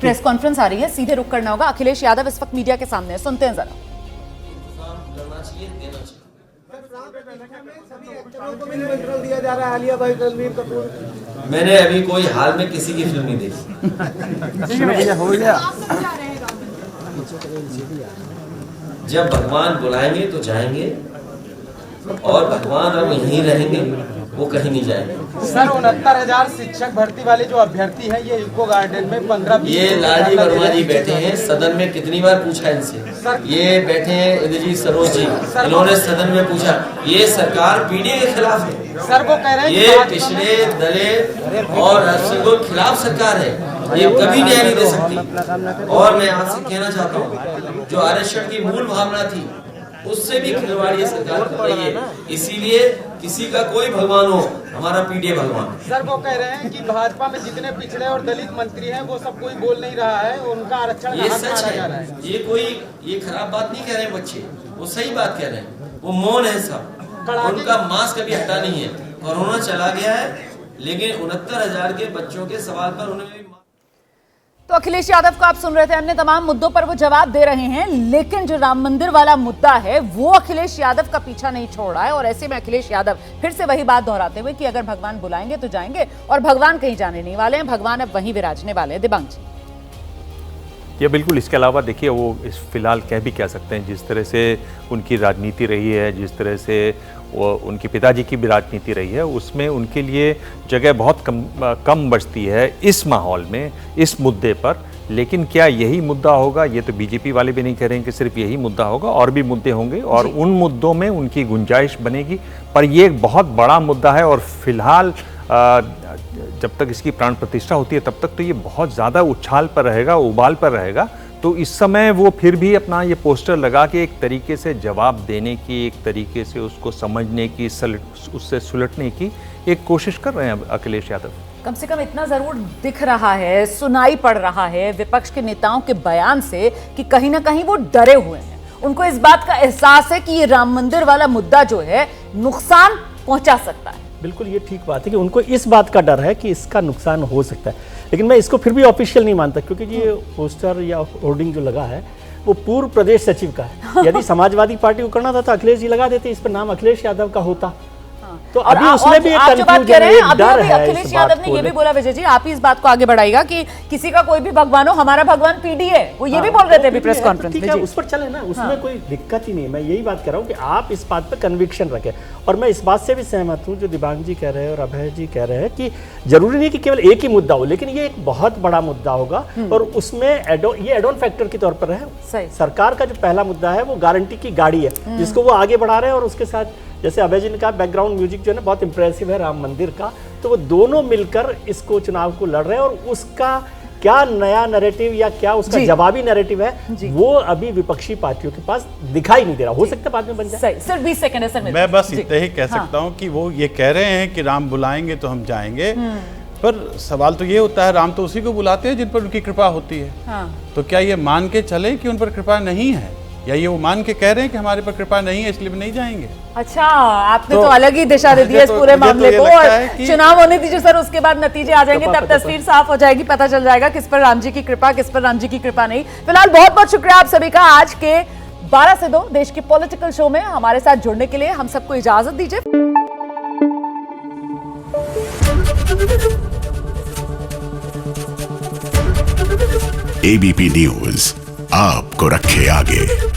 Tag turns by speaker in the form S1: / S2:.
S1: Press conference आ रही है, सीधे रुक करना होगा। अखिलेश यादव इस वक्त मीडिया के सामने है, सुनते हैं जरा।
S2: दिया जा रहा है आलिया भाई, रणबीर कपूर।
S3: मैंने अभी कोई हाल में किसी की फिल्म नहीं देखी।
S2: हो गया।
S3: जब भगवान बुलाएंगे तो जाएंगे, और भगवान अब यहीं रहेंगे, वो कहीं नहीं जाएंगे।
S2: सर 69,000 शिक्षक भर्ती वाले जो अभ्यर्थी हैं, ये इको गार्डन में 15
S3: ये लालजी वर्मा जी बैठे हैं सदन में, कितनी बार पूछा इनसे। ये बैठे हैं इंद्रजीत सरोज जी, इन्होंने सदन में पूछा। ये सरकार पीडीए के खिलाफ है
S2: सर, वो कह रहे हैं
S3: ये पिछड़े दलित और अल्पसंख्यकों के खिलाफ सरकार है, ये कभी न्याय नहीं दे सकती। और मैं आपसे कहना चाहता हूँ, जो आरक्षण की मूल भावना थी उससे भी खिलवाड़ ये सरकार कर रही है। इसीलिए किसी का कोई भगवान हो, हमारा पीडीए भगवान।
S2: सर वो कह रहे हैं कि भाजपा में जितने पिछड़े और दलित मंत्री हैं, वो सब कोई बोल नहीं रहा है, उनका आरक्षण
S3: ये सच है। ये खराब बात नहीं कह रहे हैं बच्चे, वो सही बात कह रहे हैं। वो मौन है सब, उनका मास्क अभी हटा नहीं है। कोरोना चला गया है, लेकिन 69,000 के बच्चों के सवाल पर उन्होंने।
S1: तो अखिलेश यादव को आप सुन रहे थे, अन्य तमाम मुद्दों पर वो जवाब दे रहे हैं, लेकिन जो राम मंदिर वाला मुद्दा है वो अखिलेश यादव का पीछा नहीं छोड़ रहा है। और ऐसे में अखिलेश यादव फिर से वही बात दोहराते हुए कि अगर भगवान बुलाएंगे तो जाएंगे, और भगवान कहीं जाने नहीं वाले हैं, भगवान अब वहीं विराजने वाले हैं। दिबांग जी,
S4: ये बिल्कुल। इसके अलावा देखिए, वो इस फिलहाल कह सकते हैं, जिस तरह से उनकी राजनीति रही है, जिस तरह से वो उनके पिताजी की भी राजनीति रही है, उसमें उनके लिए जगह बहुत कम बचती है इस माहौल में, इस मुद्दे पर। लेकिन क्या यही मुद्दा होगा? ये तो बीजेपी वाले भी नहीं कह रहे हैं कि सिर्फ यही मुद्दा होगा, और भी मुद्दे होंगे, और उन मुद्दों में उनकी गुंजाइश बनेगी। पर ये एक बहुत बड़ा मुद्दा है, और फिलहाल जब तक इसकी प्राण प्रतिष्ठा होती है तब तक तो ये बहुत ज़्यादा उछाल पर रहेगा, उबाल पर रहेगा। तो इस समय वो फिर भी अपना ये पोस्टर लगा के एक तरीके से जवाब देने की, एक तरीके से उसको समझने की, उससे सुलटने की एक कोशिश कर रहे हैं अखिलेश यादव।
S1: कम से कम इतना जरूर दिख रहा है, सुनाई पड़ रहा है विपक्ष के नेताओं के बयान से कि कहीं ना कहीं वो डरे हुए हैं। उनको इस बात का एहसास है कि ये राम मंदिर वाला मुद्दा जो है नुकसान पहुंचा सकता है।
S5: बिल्कुल, ये ठीक बात है कि उनको इस बात का डर है कि इसका नुकसान हो सकता है। लेकिन मैं इसको फिर भी ऑफिशियल नहीं मानता, क्योंकि ये पोस्टर या होर्डिंग जो लगा है वो पूर्व प्रदेश सचिव का है। यदि समाजवादी पार्टी को करना था तो अखिलेश जी लगा देते, इस पर नाम अखिलेश यादव का होता। तो अभी उसमें भी एक कंफ्यूजन है, एक डर है।
S1: अखिलेश यादव ने ये भी बोला, विजय जी आप ही इस बात को आगे बढ़ाइएगा कि किसी का कोई भी भगवान हो, हमारा भगवान पीडीए है। वो ये भी बोल रहे थे अभी प्रेस कॉन्फ्रेंस में।
S5: उस पर चले ना, उसमें कोई दिक्कत ही नहीं। मैं यही बात कर रहा हूँ कि आप इस बात पर कन्विक्शन रखें। और मैं इस बात से भी सहमत हूँ जो दिबांग जी कह रहे हैं और अभय जी कह रहे हैं कि जरूरी नहीं कि केवल एक ही मुद्दा हो, लेकिन ये एक बहुत बड़ा मुद्दा होगा, और उसमें ये एड ऑन फैक्टर के तौर पर है। सरकार का जो पहला मुद्दा है वो गारंटी की गाड़ी है, जिसको वो आगे बढ़ा रहे हैं। और उसके साथ जैसे अभय जी ने कहा, बैकग्राउंड म्यूजिक जो है ना बहुत इंप्रेसिव है राम मंदिर का। तो वो दोनों मिलकर इसको चुनाव को लड़ रहे हैं, और उसका क्या नया नैरेटिव या क्या उसका जवाबी नैरेटिव है वो अभी विपक्षी पार्टियों के पास दिखाई नहीं दे रहा। हो सकता है बाद में बन जाए।
S1: सिर्फ 20 सेकंड है सर।
S6: मैं बस इतना ही कह सकता हूँ कि वो ये कह रहे हैं कि राम बुलाएंगे तो हम जाएंगे, पर सवाल तो ये होता है, राम तो उसी को बुलाते हैं जिन पर उनकी कृपा होती है। तो क्या ये मान के चले कि उन पर कृपा नहीं है, या ये वो मान के कह रहे हैं कि हमारे पर कृपा नहीं है इसलिए नहीं जाएंगे?
S1: अच्छा, आपने तो अलग ही दिशा दे दी है इस पूरे मामले को। और चुनाव होने दीजिए सर, उसके बाद नतीजे आ जाएंगे, तब तस्वीर साफ हो जाएगी, पता चल जाएगा किस पर राम जी की कृपा, किस पर राम जी की कृपा नहीं। फिलहाल बहुत बहुत शुक्रिया आप सभी का आज के 12 से 2 देश के पॉलिटिकल शो में हमारे साथ जुड़ने के लिए। हम सबको इजाजत दीजिए।
S7: एबीपी न्यूज आपको रखे आगे।